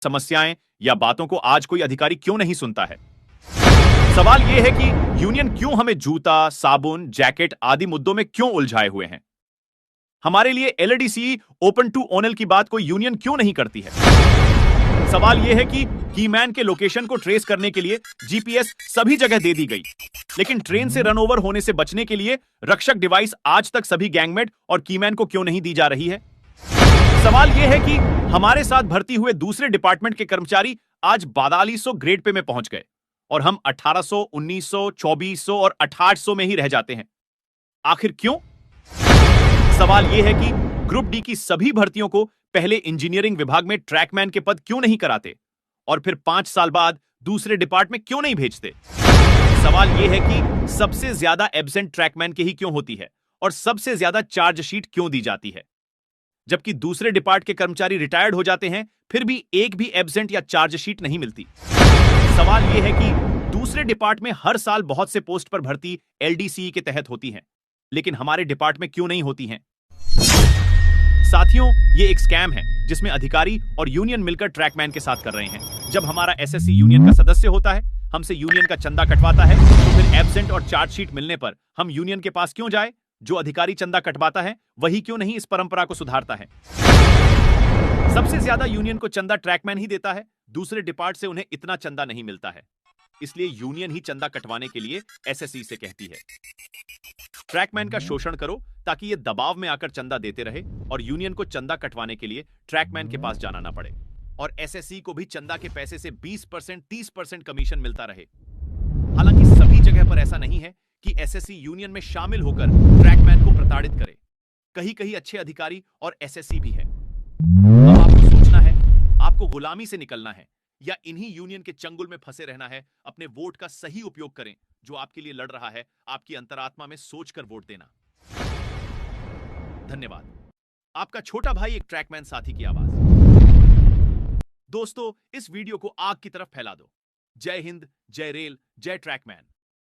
समस्याएं या बातों को आज कोई अधिकारी क्यों नहीं सुनता है? सवाल यह है कि यूनियन क्यों हमें जूता, साबुन, जैकेट आदि मुद्दों में क्यों उलझाए हुए हैं? हमारे लिए एलडीसी ओपन टू ओनल की बात कोई यूनियन क्यों नहीं करती है? सवाल यह है कि कीमैन के लोकेशन को ट्रेस करने के लिए जीपीएस सभी जगह दे दी गई, लेकिन ट्रेन से रन ओवर होने से बचने के लिए रक्षक डिवाइस आज तक सभी गैंगमेट और कीमैन को क्यों नहीं दी जा रही है? सवाल यह है कि हमारे साथ भर्ती हुए दूसरे डिपार्टमेंट के कर्मचारी आज 4200 ग्रेड पे में पहुंच गए और हम 1800, 1900, 2400 और 2800 में ही रह जाते हैं। आखिर क्यों? सवाल यह है कि ग्रुप डी की सभी भर्तियों को पहले इंजीनियरिंग विभाग में ट्रैकमैन के पद क्यों नहीं कराते और फिर 5 साल बाद दूसरे डिपार्टमेंट में क्यों नहीं भेजते? सवाल यह है कि सबसे ज्यादा एब्सेंट ट्रैकमैन की ही क्यों होती है और सबसे ज्यादा चार्जशीट क्यों दी जाती है? जबकि दूसरे डिपार्ट के कर्मचारी रिटायर्ड हो जाते हैं, फिर भी एक भी एब्सेंट या चार्जशीट नहीं मिलती। सवाल यह है कि दूसरे डिपार्ट में हर साल बहुत से पोस्ट पर भर्ती एलडीसी के तहत होती हैं, लेकिन हमारे डिपार्ट में क्यों नहीं होती हैं? साथियों, ये एक स्कैम है जिसमें अधिकारी और यूनियन मिलकर ट्रैकमैन के साथ कर रहे हैं। जब हमारा एसएससी यूनियन का सदस्य होता है, हमसे यूनियन का चंदा कटवाता है, तो फिर एब्सेंट और चार्जशीट मिलने पर हम यूनियन के पास क्यों जाए? जो अधिकारी चंदा कटवाता है वही क्यों नहीं इस परंपरा को सुधारता है? सबसे ज्यादा यूनियन को चंदा ट्रैकमैन ही देता है, दूसरे डिपार्ट से उन्हें इतना चंदा नहीं मिलता है, इसलिए यूनियन ही चंदा कटवाने के लिए एसएससी से कहती है। ट्रैकमैन का शोषण करो ताकि ये दबाव में आकर चंदा देते रहे और यूनियन को चंदा कटवाने के लिए ट्रैकमैन के पास जाना ना पड़े और एसएससी को भी चंदा के पैसे से 20%, 30% कमीशन मिलता रहे। हालांकि सभी जगह पर ऐसा नहीं है कि एसएससी यूनियन में शामिल होकर ट्रैकमैन को प्रताड़ित करे। कहीं कहीं अच्छे अधिकारी और एसएससी भी है। अब आपको सोचना है, आपको गुलामी से निकलना है या इन्हीं यूनियन के चंगुल में फंसे रहना है। अपने वोट का सही उपयोग करें। जो आपके लिए लड़ रहा है, आपकी अंतरात्मा में सोचकर वोट देना। धन्यवाद। आपका छोटा भाई एक ट्रैकमैन साथी की आवाज। दोस्तों, इस वीडियो को आग की तरफ फैला दो। जय हिंद, जय रेल, जय ट्रैकमैन।